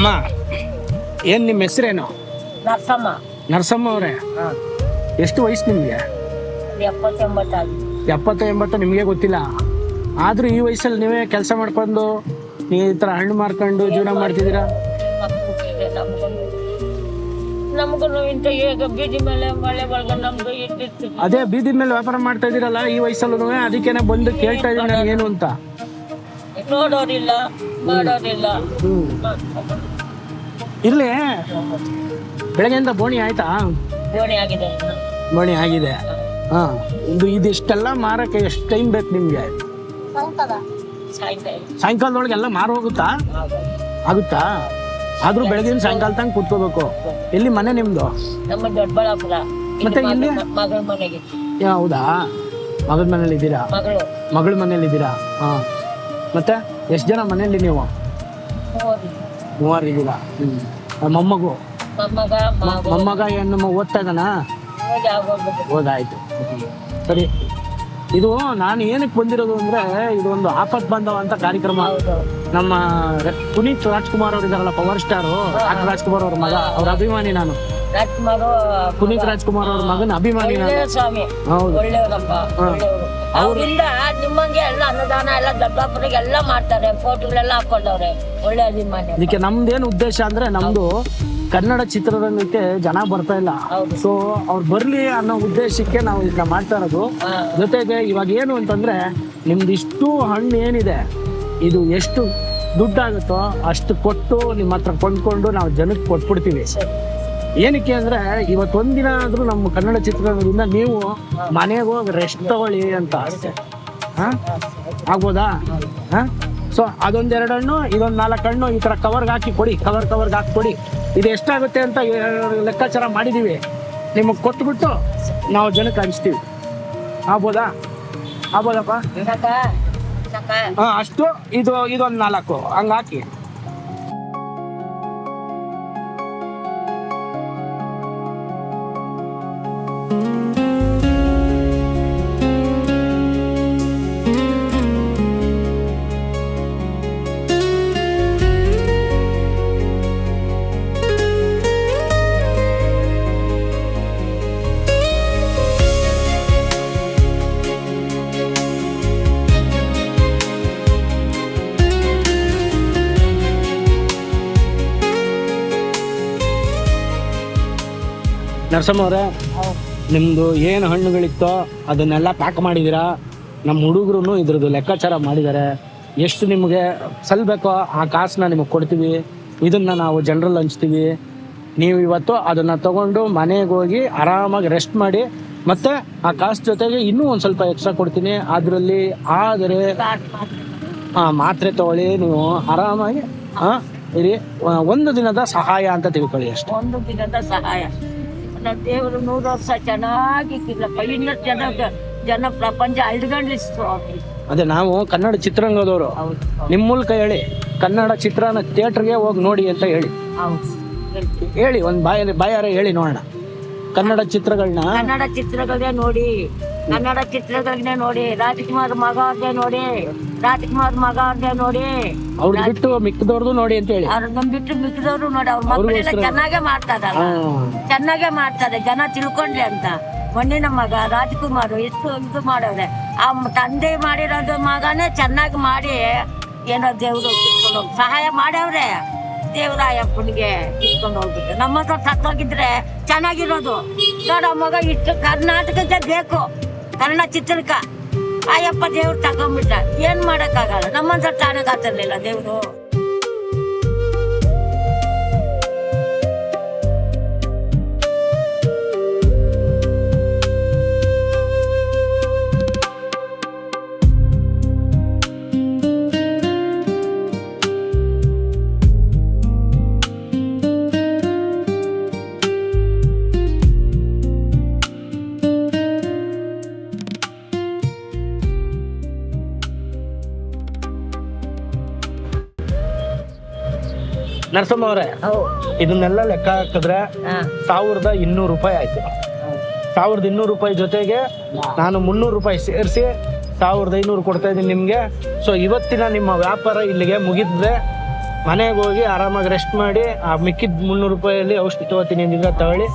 ಅಮ್ಮ, ಏನು ನಿಮ್ಮ ಹೆಸರೇನು? ನರಸಮ್ಮ. ನರಸಮ್ಮ ಅವರೇ, ಎಷ್ಟು ವಯಸ್ಸು ನಿಮಗೆ? 70-80 ನಿಮಗೆ ಗೊತ್ತಿಲ್ಲ. ಆದರೂ ಈ ವಯಸ್ಸಲ್ಲಿ ನೀವೇ ಕೆಲಸ ಮಾಡ್ಕೊಂಡು ಈ ಥರ ಹಣ್ಣು ಮಾರ್ಕೊಂಡು ಜೀವನ ಮಾಡ್ತಿದ್ದೀರಾ? ನಮಗೂ ಇಂಥ ಈಗ ಬೀದಿ ಮೇಲೆ ಮಳೆ ಒಳಗೆ ನಮ್ದು ಇಟ್ಟಿತ್ತು. ಅದೇ ಬೀದಿ ಮೇಲೆ ವ್ಯಾಪಾರ ಮಾಡ್ತಾ ಇದ್ದೀರಲ್ಲ ಈ ವಯಸ್ಸಲ್ಲೂ, ಅದಕ್ಕೇನೆ ಬಂದು ಕೇಳ್ತಾ ಇದ್ದೀನಿ ನಾನು ಏನು ಅಂತ. ನೋಡೋದಿಲ್ಲ, ಮಾಡೋದಿಲ್ಲ. ಇರ್ಲಿ, ಬೆಳಗ್ಗೆಯಿಂದ ಬೋಣಿ ಆಯ್ತಾ? ಗೋಣಿ ಆಗಿದೆ. ಬೋಣಿ ಆಗಿದೆ. ಹಾಂ, ಇದಿಷ್ಟೆಲ್ಲ ಮಾರಕ್ಕೆ ಎಷ್ಟು ಟೈಮ್ ಬೇಕು ನಿಮಗೆ? ಸಾಯಂಕಾಲದೊಳಗೆ ಎಲ್ಲ ಮಾರು ಹೋಗುತ್ತಾ? ಆಗುತ್ತಾ? ಆದ್ರೂ ಬೆಳಗಿನ ಸಾಯಂಕಾಲ ತನಕ ಕೂತ್ಕೋಬೇಕು. ಎಲ್ಲಿ ಮನೆ ನಿಮ್ದು? ನಮ್ಮ ದೊಡ್ಡಬಳ್ಳಾಪುರ. ಮತ್ತೆ ಇಲ್ಲಿ ಮಗಳ ಮನೆಗೆ. ಹೌದಾ, ಮಗಳ ಮನೇಲಿ ಇದ್ದೀರಾ? ಮಗಳ ಮನೇಲಿ ಇದ್ದೀರಾ? ಹಾಂ. ಮತ್ತೆ ಎಷ್ಟು ಜನ ಮನೇಲಿ ನೀವು? 3 ಇದ್ದೀರಾ. ಮೊಮ್ಮಗು ಮೊಮ್ಮಗ ಏನು ಓದ್ತಾ ಇದ್ದಾನಾ? ಓದಾಯ್ತು. ಸರಿ, ಇದು ನಾನು ಏನಕ್ಕೆ ಬಂದಿರೋದು ಅಂದ್ರೆ, ಇದೊಂದು ಆಪತ್ ಬಾಂಧವ ಅಂತ ಕಾರ್ಯಕ್ರಮ. ನಮ್ಮ ಪುನೀತ್ ರಾಜ್ಕುಮಾರ್ ಅವ್ರು ಇದಾರಲ್ಲ, ಪವರ್ ಸ್ಟಾರು ಡಾಕ್ಟರ್ ರಾಜ್ಕುಮಾರ್ ಅವ್ರ ಮಗ, ಅವ್ರ ಅಭಿಮಾನಿ ನಾನು. ಪುನೀತ್ ರಾಜ್ಕುಮಾರ್ ಅವ್ರ ಮಗನ ಅಭಿಮಾನಿ ನಾನು. ಹೌದು, ಅವರಿಂದ ನಿಮ್ಮಂಗೆ ಎಲ್ಲ ಅನುದಾನ ಎಲ್ಲ ದೊಡ್ಡಪ್ಪರಿಗೆ ಎಲ್ಲ ಮಾಡ್ತಾರೆ, ಫೋಟೋಗಳೆಲ್ಲ ಹಾಕೊಂಡವ್ರೆ. ಒಳ್ಳೆ ಅಭಿಮಾನಿ. ಇದಕ್ಕೆ ನಮ್ದೇನು ಉದ್ದೇಶ ಅಂದ್ರೆ, ನಮ್ದು ಕನ್ನಡ ಚಿತ್ರರಂಗಕ್ಕೆ ಜನ ಬರ್ತಾ ಇಲ್ಲ, ಸೊ ಅವ್ರು ಬರ್ಲಿ ಅನ್ನೋ ಉದ್ದೇಶಕ್ಕೆ ನಾವು ಇದನ್ನ ಮಾಡ್ತಾ ಇರೋದು. ಜೊತೆಗೆ ಇವಾಗ ಏನು ಅಂತಂದ್ರೆ, ನಿಮ್ದು ಇಷ್ಟು ಹಣ್ಣು ಏನಿದೆ, ಇದು ಎಷ್ಟು ದುಡ್ಡಾಗುತ್ತೋ ಅಷ್ಟು ಕೊಟ್ಟು ನಿಮ್ಮ ಹತ್ರ ಕೊಂಡ್ಕೊಂಡು ನಾವು ಜನಕ್ಕೆ ಕೊಟ್ಬಿಡ್ತೀವಿ. ಏನಕ್ಕೆ ಅಂದ್ರೆ, ಇವತ್ತೊಂದಿನ ಆದ್ರೂ ನಮ್ಮ ಕನ್ನಡ ಚಿತ್ರರಂಗದಿಂದ ನೀವು ಮನೆಗೆ ಹೋಗಿ ರೆಸ್ಟ್ ತಗೊಳ್ಳಿ ಅಂತ. ಆಗ್ಬೋದಾ? ಸೊ ಅದೊಂದೆರಡು ಹಣ್ಣು, ಇದೊಂದು 4 ಹಣ್ಣು ಈ ಥರ ಕವರ್ಗೆ ಹಾಕಿ ಕೊಡಿ, ಕವರ್ಗೆ ಹಾಕಿ ಕೊಡಿ. ಇದು ಎಷ್ಟಾಗುತ್ತೆ ಅಂತ ಲೆಕ್ಕಾಚಾರ ಮಾಡಿದ್ದೀವಿ. ನಿಮಗೆ ಕೊಟ್ಬಿಟ್ಟು ನಾವು ಜನಕ್ಕೆ ಹಂಚ್ತೀವಿ. ಆಗ್ಬೋದಾ? ಆಗ್ಬೋದಪ್ಪ? ಹಾಂ, ಅಷ್ಟು. ಇದೊಂದು 4 ಹಂಗೆ ಹಾಕಿ. ನರಸಮ್ಮ ಅವರೇ, ನಿಮ್ಮದು ಏನು ಹಣ್ಣುಗಳಿತ್ತೋ ಅದನ್ನೆಲ್ಲ ಪ್ಯಾಕ್ ಮಾಡಿದ್ದೀರಾ. ನಮ್ಮ ಹುಡುಗರು ಇದ್ರದ್ದು ಲೆಕ್ಕಾಚಾರ ಮಾಡಿದ್ದಾರೆ. ಎಷ್ಟು ನಿಮಗೆ ಸಲ್ಲಬೇಕೋ ಆ ಕಾಸನ್ನ ನಿಮಗೆ ಕೊಡ್ತೀವಿ. ಇದನ್ನು ನಾವು ಜನರಲ್ಲಿ ಹಂಚ್ತೀವಿ. ನೀವು ಇವತ್ತು ಅದನ್ನು ತೊಗೊಂಡು ಮನೆಗೆ ಹೋಗಿ ಆರಾಮಾಗಿ ರೆಸ್ಟ್ ಮಾಡಿ, ಮತ್ತು ಆ ಕಾಸು ಜೊತೆಗೆ ಇನ್ನೂ ಒಂದು ಸ್ವಲ್ಪ ಎಕ್ಸ್ಟ್ರಾ ಕೊಡ್ತೀನಿ. ಅದರಲ್ಲಿ ಆದರೆ ಮಾತ್ರೆ ತಗೊಳ್ಳಿ, ನೀವು ಆರಾಮಾಗಿ ಇರಿ. 1 ದಿನದ ಸಹಾಯ ಅಂತ ತಿಳ್ಕೊಳ್ಳಿ ಅಷ್ಟೇ. 1 ದಿನದ ಸಹಾಯ. ದೇವರು 100 ವರ್ಷ ಚೆನ್ನಾಗಿ ಜನ ಪ್ರಪಂಚ ಅಲ್ಗಂಡಿಸ್ತು. ಅದೇ ನಾವು ಕನ್ನಡ ಚಿತ್ರರಂಗದವರು, ನಿಮ್ಮ ಮೂಲಕ ಹೇಳಿ, ಕನ್ನಡ ಚಿತ್ರನ ಥಿಯೇಟ್ರಿಗೆ ಹೋಗಿ ನೋಡಿ ಅಂತ ಹೇಳಿ. ಹೇಳಿ, ಒಂದು ಬಾಯಾರೆ ಹೇಳಿ ನೋಡೋಣ. ಕನ್ನಡ ಚಿತ್ರಗಳನ್ನೇ ನೋಡಿ, ರಾಜ್ಕುಮಾರ್ ಮಗ ಅವ್ರದೇ ನೋಡಿ, ಅವ್ರನ್ನ ಬಿಟ್ಟು ಮಿಕ್ಕದವ್ರದ್ದು ನೋಡಿ ಅಂತ ಹೇಳಿ. ಅವ್ರನ್ನ ಬಿಟ್ಟು ಮಿಕ್ಕದವ್ರು ನೋಡಿ. ಅವ್ರ ಮಕ್ಕಳೆಲ್ಲ ಚೆನ್ನಾಗೇ ಮಾಡ್ತಾರೆ, ಜನ ತಿಳ್ಕೊಂಡ್ಲಿ ಅಂತ. ಮಣ್ಣಿನ ಮಗ ರಾಜ್ಕುಮಾರ್ ಎಷ್ಟು ಇದು ಮಾಡವ್ರೆ. ಆ ತಂದೆ ಮಾಡಿರೋದು ಮಗನೇ ಚೆನ್ನಾಗಿ ಮಾಡಿ ಏನೋ ದೇವ್ರು ಸಹಾಯ ಮಾಡವ್ರೆ. ದೇವರಾಯಪ್ಪನಿಗೆ ತಿಳ್ಕೊಂಡು ಹೋಗ್ಬಿಟ್ಟು ನಮ್ಮ ಹತ್ರ ಸತ್ತೋಗಿದ್ರೆ ಚೆನ್ನಾಗಿರೋದು. ನೋಡ ಮಗ ಇಷ್ಟು ಕರ್ನಾಟಕಕ್ಕೆ ಬೇಕು ಕನ್ನಡ ಚಿತ್ರಕ್ಕೆ. ಆಯಪ್ಪ ದೇವ್ರು ತಗೊಂಡ್ಬಿಟ್ಟ, ಏನ್ ಮಾಡಕ್ಕಾಗಲ್ಲ. ನಮ್ಮಂತ ತಾಣಗಾತಿರ್ಲಿಲ್ಲ ದೇವ್ರು. ನರಸಮ್ಮ ಅವರೇ, ಇದನ್ನೆಲ್ಲ ಲೆಕ್ಕ ಹಾಕಿದ್ರೆ 1200 ರೂಪಾಯಿ ಆಯ್ತು. 1200 ರೂಪಾಯಿ ಜೊತೆಗೆ ನಾನು 300 ರೂಪಾಯಿ ಸೇರಿಸಿ 1500 ಕೊಡ್ತಾ ಇದ್ದೀನಿ ನಿಮಗೆ. ಸೊ ಇವತ್ತಿನ ನಿಮ್ಮ ವ್ಯಾಪಾರ ಇಲ್ಲಿಗೆ ಮುಗಿದ್ರೆ ಮನೆಗೆ ಹೋಗಿ ಆರಾಮಾಗಿ ರೆಸ್ಟ್ ಮಾಡಿ ಆ ಮಿಕ್ಕಿದ 300 ರೂಪಾಯಲ್ಲಿ ಔಷಧಿ ತಗೋತೀನಿ ಅಂದಿದ್ರೆ ತಗೊಳ್ಳಿ.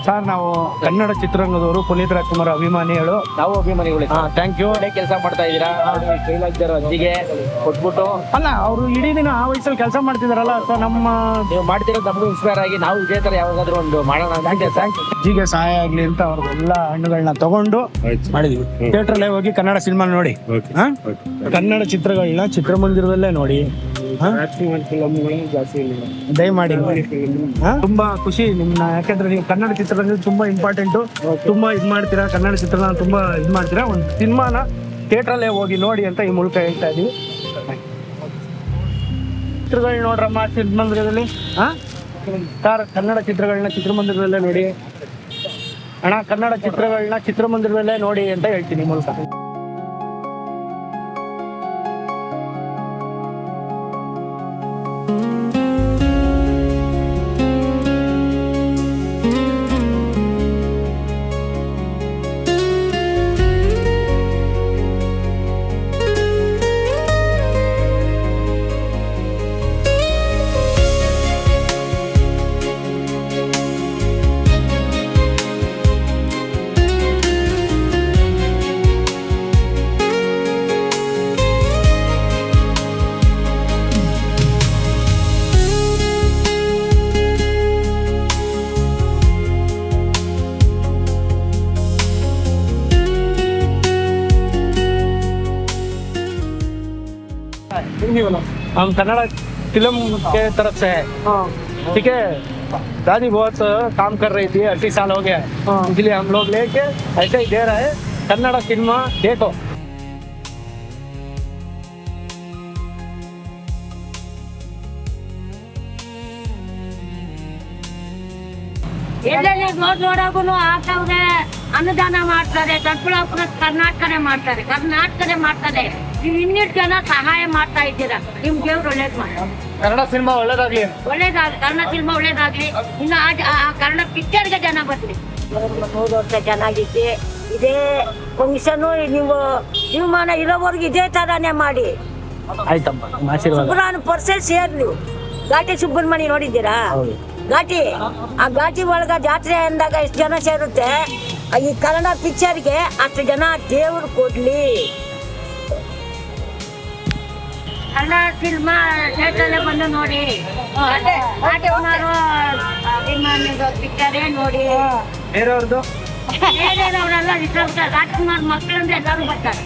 ಸರ್, ನಾವು ಕನ್ನಡ ಚಿತ್ರರಂಗದವರು, ಪುನೀತ್ ರಾಜ್ಕುಮಾರ್ ಅಭಿಮಾನಿಗಳು. ನಾವು ಅಭಿಮಾನಿಗಳು. Thank you. ಕೆಲಸ ಮಾಡ್ತಾ ಇದ್ದೀರಾ, ಕೈಲಾಗ್ತಾರೋ ಅಜ್ಜಿಗೆ ಕೊಟ್ಬಿಟ್ಟು. ಅಲ್ಲ, ಅವರು ಇಡೀ ದಿನ ಆ ವಯಸ್ಸಲ್ಲಿ ಕೆಲಸ ಮಾಡ್ತಿದಾರಲ್ಲ ಸರ್. ನೀವು ಮಾಡ್ತಿರೋದು ನಮಗೂ ಇನ್ಸ್ಪೈರ್ ಆಗಿ ನಾವು ಇದೇ ತರ ಯಾವಾಗಾದ್ರೂ ಒಂದು ಮಾಡೋಣ ಅಂತ. ಅಜ್ಜಿಗೆ ಸಹಾಯ ಆಗ್ಲಿ ಅಂತ ಅವ್ರಿಗೆಲ್ಲ ಹಣ್ಣುಗಳನ್ನ ತಗೊಂಡು ಮಾಡಿದ್ವಿ. ಥಿಯೇಟ್ರಲ್ಲೇ ಹೋಗಿ ಕನ್ನಡ ಸಿನಿಮಾ ನೋಡಿ, ಕನ್ನಡ ಚಿತ್ರಗಳನ್ನ ಚಿತ್ರಮಂದಿರದಲ್ಲೇ ನೋಡಿ. ದಯಮಾಡಿ ತುಂಬಾ ಖುಷಿ ನಿಮ್ನ, ಯಾಕಂದ್ರೆ ನೀವು ಕನ್ನಡ ಚಿತ್ರರಂಗ ತುಂಬಾ ಇಂಪಾರ್ಟೆಂಟು, ತುಂಬಾ ಇದ್ ಮಾಡ್ತೀರಾ. ಕನ್ನಡ ಚಿತ್ರನ ತುಂಬಾ ಇದ್ ಮಾಡ್ತೀರಾ. ಒಂದು ಸಿನಿಮಾನ ಥಿಯೇಟ್ರಲ್ಲೇ ಹೋಗಿ ನೋಡಿ ಅಂತ ಈ ಮೂಲಕ ಹೇಳ್ತಾ ಇದೀವಿ. ಚಿತ್ರಗಳನ್ನ ನೋಡ್ರಮ್ಮ ಚಿತ್ರಮಂದಿರದಲ್ಲಿ. ಸರ್, ಕನ್ನಡ ಚಿತ್ರಗಳನ್ನ ಚಿತ್ರಮಂದಿರದಲ್ಲೇ ನೋಡಿ ಅಣ್ಣ. ಕನ್ನಡ ಚಿತ್ರಗಳನ್ನ ಚಿತ್ರಮಂದಿರದಲ್ಲೇ ನೋಡಿ ಅಂತ ಹೇಳ್ತೀನಿ ಮೂಲಕ. हम कन्नड़ फिल्म के तरफ से है, ठीक है। दादी बहुत काम कर रही थी, 80 साल हो गया है, इसलिए हम लोग लेके ऐसे ही दे रहे हैं। कन्नड़ सिनेमा देखो। ಎಲ್ಲೆಲ್ಲಿ ನೋಡೋಗು ಆಗ್ತಾವ್ರೆ. ಅನುದಾನ ಮಾಡ್ತಾರೆ, ದೊಡ್ಡಬಳ್ಳಾಪುರ ಕರ್ನಾಟಕನೇ ಮಾಡ್ತಾರೆ. ನೀವು ಇನ್ನಿಟ್ಟು ಜನ ಸಹಾಯ ಮಾಡ್ತಾ ಇದ್ದೀರಾ. ನಿಮ್ ದೇವ್ರು ಒಳ್ಳೇದ್ ಮಾಡಿ. ಕನ್ನಡ ಸಿನಿಮಾ ಒಳ್ಳೇದಾಗ್ಲಿ. ಕನ್ನಡ ಸಿನಿಮಾ ಒಳ್ಳೇದಾಗ್ಲಿ. ಇನ್ನು ಆ ಕನ್ನಡ ಪಿಕ್ಚರ್ಗೆ ಜನ ಬರ್ಲಿ. 100 ವರ್ಷ ಚೆನ್ನಾಗಿದ್ದೆ. ಇದೇ ಫಂಕ್ಷನ್ ನೀವು ಜೀವಮಾನ ಇರೋವರೆಗೂ ಇದೇ ತರಾನೇ ಮಾಡಿ. ಆಯ್ತಮ್ಮ, ಆಶೀರ್ವಾದ. ಸುಬ್ರಾನ್ ಪರ್ಸೆಲ್ ಸೇರ್ಲಿ. ಘಾಟಿ ಸುಬ್ರಹ್ಮಣ್ಯ ನೋಡಿದ್ದೀರಾ? ಘಾಟಿ, ಆ ಘಾಟಿ ಒಳಗ ಜಾತ್ರೆ ಅಂದಾಗ ಎಷ್ಟು ಜನ ಸೇರುತ್ತೆ. ಈ ಕನ್ನಡ ಪಿಕ್ಚರ್ಗೆ ಅಷ್ಟು ಜನ ದೇವ್ರು ಕೊಡ್ಲಿ. ಕನ್ನಡ ಸಿನಿಮಾ ಥಿಯೇಟರ್ಲೆ ಬಂದು ನೋಡಿ. ಪಿಕ್ಚರೇ ನೋಡಿ. ಬೇರೆಯವ್ರದ್ದು ಬೇರೆಯವರೆಲ್ಲ ರಾಜ್ಕುಮಾರ್ ಮಕ್ಕಳಂದ್ರೆ ಎಲ್ಲರೂ ಬರ್ತಾರೆ.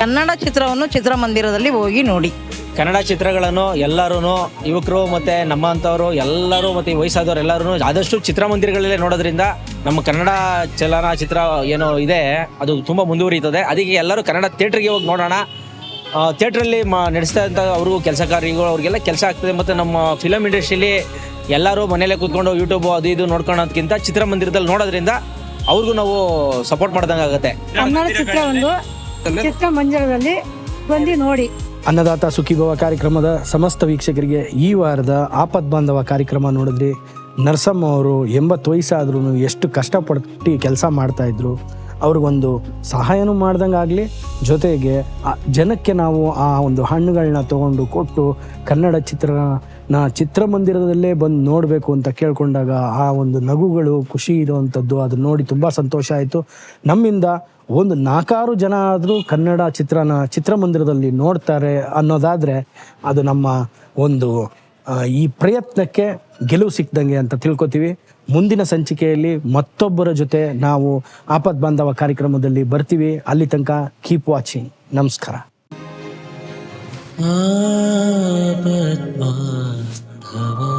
ಕನ್ನಡ ಚಿತ್ರವನ್ನು ಚಿತ್ರಮಂದಿರದಲ್ಲಿ ಹೋಗಿ ನೋಡಿ. ಕನ್ನಡ ಚಿತ್ರಗಳನ್ನು ಎಲ್ಲರೂ, ಯುವಕರು ಮತ್ತು ನಮ್ಮಂಥವ್ರು ಎಲ್ಲರೂ ಮತ್ತು ವಯಸ್ಸಾದವ್ರು ಎಲ್ಲರೂ ಆದಷ್ಟು ಚಿತ್ರಮಂದಿರಗಳಲ್ಲೇ ನೋಡೋದ್ರಿಂದ ನಮ್ಮ ಕನ್ನಡ ಚಲನಚಿತ್ರ ಏನೋ ಇದೆ ಅದು ತುಂಬ ಮುಂದುವರಿಯುತ್ತದೆ. ಅದಕ್ಕೆ ಎಲ್ಲರೂ ಕನ್ನಡ ಥಿಯೇಟ್ರಿಗೆ ಹೋಗಿ ನೋಡೋಣ. ಥಿಯೇಟ್ರಲ್ಲಿ ನಡೆಸ್ತಾ ಇದ್ದ ಅವ್ರಿಗೂ ಕೆಲಸ ಕಾರ್ಯಗಳು ಅವ್ರಿಗೆಲ್ಲ ಕೆಲಸ ಆಗ್ತದೆ. ಮತ್ತು ನಮ್ಮ ಫಿಲಮ್ ಇಂಡಸ್ಟ್ರಿಯಲ್ಲಿ ಎಲ್ಲರೂ ಮನೇಲೆ ಕೂತ್ಕೊಂಡು ಯೂಟ್ಯೂಬು ಅದು ಇದು ನೋಡ್ಕೊಳ್ಳೋದಕ್ಕಿಂತ ಚಿತ್ರಮಂದಿರದಲ್ಲಿ ನೋಡೋದ್ರಿಂದ ಅವ್ರಿಗೂ ನಾವು ಸಪೋರ್ಟ್ ಮಾಡ್ದಂಗೆ ಆಗುತ್ತೆ. ಕನ್ನಡ ಚಿತ್ರವನ್ನು ಚಿತ್ರಮಂದಿರದಲ್ಲಿ ಬಂದು ನೋಡಿ. ಅನ್ನದಾತ ಸುಖೀಭವ ಕಾರ್ಯಕ್ರಮದ ಸಮಸ್ತ ವೀಕ್ಷಕರಿಗೆ ಈ ವಾರದ ಆಪದ್ ಬಾಂಧವ ಕಾರ್ಯಕ್ರಮ ನೋಡಿದ್ರಿ. ನರಸಮ್ಮ ಅವರು 80 ವಯಸ್ಸಾದ್ರೂ ಎಷ್ಟು ಕಷ್ಟಪಟ್ಟು ಕೆಲಸ ಮಾಡ್ತಾಯಿದ್ರು. ಅವ್ರಿಗೊಂದು ಸಹಾಯನೂ ಮಾಡ್ದಂಗೆ ಆಗಲಿ, ಜೊತೆಗೆ ಜನಕ್ಕೆ ನಾವು ಆ ಒಂದು ಹಣ್ಣುಗಳನ್ನ ತೊಗೊಂಡು ಕೊಟ್ಟು ಕನ್ನಡ ಚಿತ್ರಮಂದಿರದಲ್ಲೇ ಬಂದು ನೋಡಬೇಕು ಅಂತ ಕೇಳ್ಕೊಂಡಾಗ ಆ ಒಂದು ನಗುಗಳು, ಖುಷಿ ಇರುವಂಥದ್ದು, ಅದು ನೋಡಿ ತುಂಬ ಸಂತೋಷ ಆಯಿತು. ನಮ್ಮಿಂದ ಒಂದು 4-6 ಜನ ಆದರೂ ಕನ್ನಡ ಚಿತ್ರಮಂದಿರದಲ್ಲಿ ನೋಡ್ತಾರೆ ಅನ್ನೋದಾದರೆ ಅದು ನಮ್ಮ ಒಂದು ಈ ಪ್ರಯತ್ನಕ್ಕೆ ಗೆಲುವು ಸಿಕ್ದಂಗೆ ಅಂತ ತಿಳ್ಕೊತೀವಿ. ಮುಂದಿನ ಸಂಚಿಕೆಯಲ್ಲಿ ಮತ್ತೊಬ್ಬರ ಜೊತೆ ನಾವು ಆಪದ್ ಬಾಂಧವ ಕಾರ್ಯಕ್ರಮದಲ್ಲಿ ಬರ್ತೀವಿ. ಅಲ್ಲಿ ತನಕ ಕೀಪ್ ವಾಚಿಂಗ್. ನಮಸ್ಕಾರ. ಆಪದ್ ಬಾಂಧವ.